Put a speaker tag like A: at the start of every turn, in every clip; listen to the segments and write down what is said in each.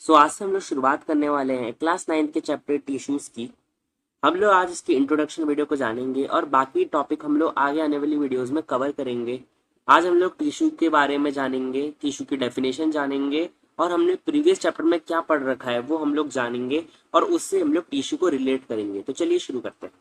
A: आज से हम लोग शुरुआत करने वाले हैं क्लास 9 के चैप्टर टिश्यूज की। हम लोग आज इसकी इंट्रोडक्शन वीडियो को जानेंगे और बाकी टॉपिक हम लोग आगे आने वाली वीडियोस में कवर करेंगे। आज हम लोग टिश्यू के बारे में जानेंगे, टिश्यू की डेफिनेशन जानेंगे और हमने प्रीवियस चैप्टर में क्या पढ़ रखा है वो हम लोग जानेंगे और उससे हम लोग टिश्यू को रिलेट करेंगे। तो चलिए शुरू करते हैं।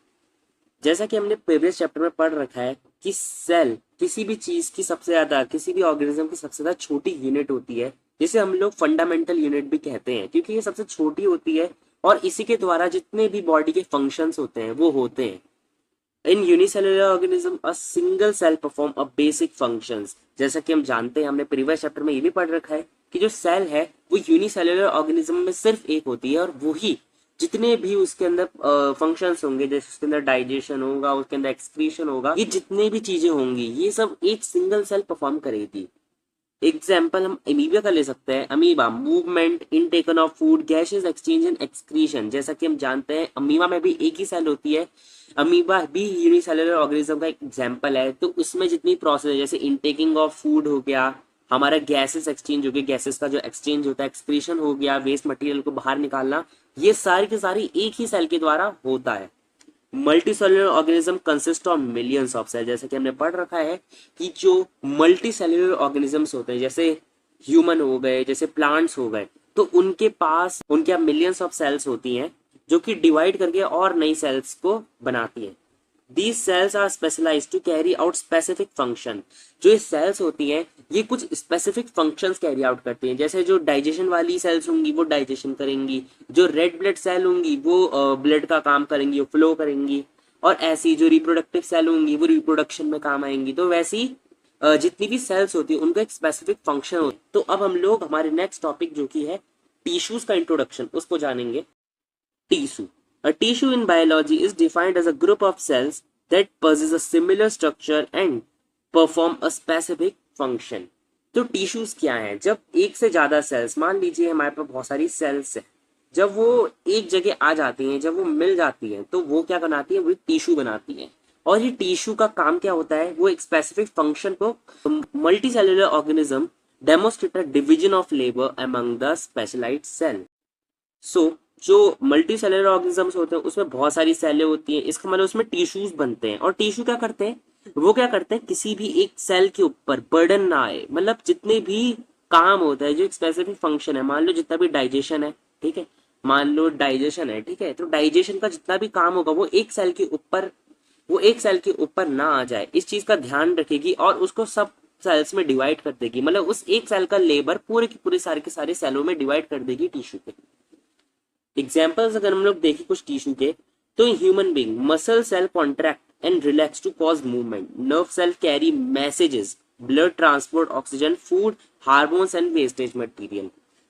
A: जैसा कि हमने प्रीवियस चैप्टर में पढ़ रखा है कि सेल किसी भी चीज की सबसे ज्यादा, किसी भी ऑर्गेनिज्म की सबसे ज्यादा छोटी यूनिट होती है, जिसे हम लोग फंडामेंटल यूनिट भी कहते हैं, क्योंकि ये सबसे छोटी होती है और इसी के द्वारा जितने भी बॉडी के फंक्शंस होते हैं वो होते हैं। In unicellular organism a single cell perform a basic functions. जैसा कि हम जानते हैं, हमने प्रीवियस चैप्टर में ये भी पढ़ रखा है कि जो सेल है वो यूनिसेलुलर ऑर्गेनिज्म में सिर्फ एक होती है और वही जितने भी उसके अंदर फंक्शंस होंगे, जैसे उसके अंदर डाइजेशन होगा, उसके अंदर एक्सक्रीशन होगा, ये जितने भी चीजें होंगी ये सब एक सिंगल सेल परफॉर्म करेगी। एग्जाम्पल हम अमीबा का ले सकते हैं। Amoeba movement, intake of food, gases exchange and excretion. जैसा कि हम जानते हैं अमीबा में भी एक ही सेल होती है, अमीबा भी यूनिसेलुलर ऑर्गेनिज्म का एक एग्जाम्पल है। तो उसमें जितनी प्रोसेस है, जैसे इनटेकिंग ऑफ फूड हो गया, हमारा गैसेस एक्सचेंज हो गया, गैसेस का जो एक्सचेंज होता है, एक्सक्रीशन हो गया, वेस्ट मटेरियल को बाहर निकालना, ये सारी की सारी एक ही सेल के द्वारा होता है। Multicellular organism consist of millions of cell. जैसे कि हमने पढ़ रखा है कि जो मल्टी सेल्युलर ऑर्गेनिजम्स होते हैं, जैसे ह्यूमन हो गए, जैसे प्लांट्स हो गए, तो उनके पास उनके मिलियंस ऑफ सेल्स होती हैं जो कि डिवाइड करके और नई सेल्स को बनाती हैं। These cells are specialized to carry out specific function। जो ये सेल्स होती हैं ये कुछ स्पेसिफिक फंक्शंस कैरी आउट करती हैं। जैसे जो डाइजेशन वाली सेल्स होंगी वो डाइजेशन करेंगी, जो रेड ब्लड सेल होंगी वो ब्लड का काम करेंगी, वो फ्लो करेंगी, और ऐसी जो रिप्रोडक्टिव सेल होंगी वो रिप्रोडक्शन में काम आएंगी। तो वैसी जितनी भी सेल्स होती है उनका एक स्पेसिफिक फंक्शन होता है। तो अब हम लोग हमारे नेक्स्ट टॉपिक जो कि है टिश्यूज का इंट्रोडक्शन, उसको जानेंगे। Tissue. A tissue in biology is defined as a group of cells that possess a similar structure and perform a specific function। तो टिश्यूज क्या है? जब एक से ज्यादा सेल्स, मान लीजिए हमारे पास बहुत सारी सेल्स है, जब वो एक जगह आ जाती हैं, जब वो मिल जाती हैं, तो वो क्या बनाती है? वो टिश्यू बनाती है। और ये टिश्यू का काम क्या होता है? वो एक स्पेसिफिक फंक्शन को multi cellular organism demonstrate division of labour among the specialised cell. So जो मल्टी सेलुलर ऑर्गेनिजम्स होते हैं उसमें बहुत सारी सेलें होती हैं, इसका मतलब उसमें टिश्यूज बनते हैं। और टिश्यू क्या करते हैं? वो क्या करते हैं, किसी भी एक सेल के ऊपर बर्डन ना आए, मतलब जितने भी काम होता है, जो एक स्पेसिफिक फंक्शन है, मान लो जितना भी डाइजेशन है, ठीक है, मान लो डाइजेशन है, ठीक है, तो डाइजेशन का जितना भी काम होगा वो एक सेल के ऊपर, वो एक सेल के ऊपर ना आ जाए, इस चीज का ध्यान रखेगी और उसको सब सेल्स में डिवाइड कर देगी। मतलब उस एक सेल का लेबर पूरे के पूरे सारे के सारे सेलों में डिवाइड कर देगी टिश्यू के। एग्जाम्पल्स अगर हम लोग देखें कुछ टिश्यू के, तो human being muscle cell contract and relax to cause movement, nerve cell carry messages, blood transport oxygen, food, hormones and wastage material.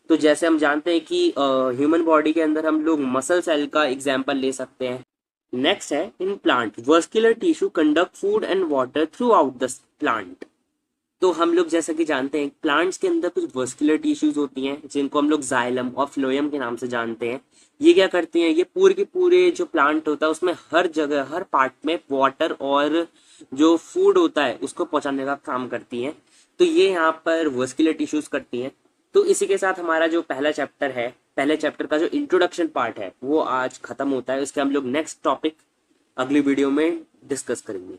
A: तो जैसे हम जानते हैं कि ह्यूमन बॉडी के अंदर हम लोग मसल सेल का एग्जाम्पल ले सकते हैं। नेक्स्ट है in plant, vascular tissue conduct food and water throughout the plant. तो हम लोग जैसा कि जानते हैं प्लांट्स के अंदर कुछ वर्स्कुलर टिश्यूज होती हैं जिनको हम लोग जाइलम और फ्लोएम के नाम से जानते हैं। ये क्या करती हैं? ये पूरे के पूरे जो प्लांट होता है उसमें हर जगह, हर पार्ट में वाटर और जो फूड होता है उसको पहुंचाने का काम करती हैं। तो ये यहाँ पर वर्स्कुलर टिश्यूज करती हैं। तो इसी के साथ हमारा जो पहला चैप्टर है, पहले चैप्टर का जो इंट्रोडक्शन पार्ट है वो आज खत्म होता है। इसके हम लोग नेक्स्ट टॉपिक अगली वीडियो में डिस्कस करेंगे।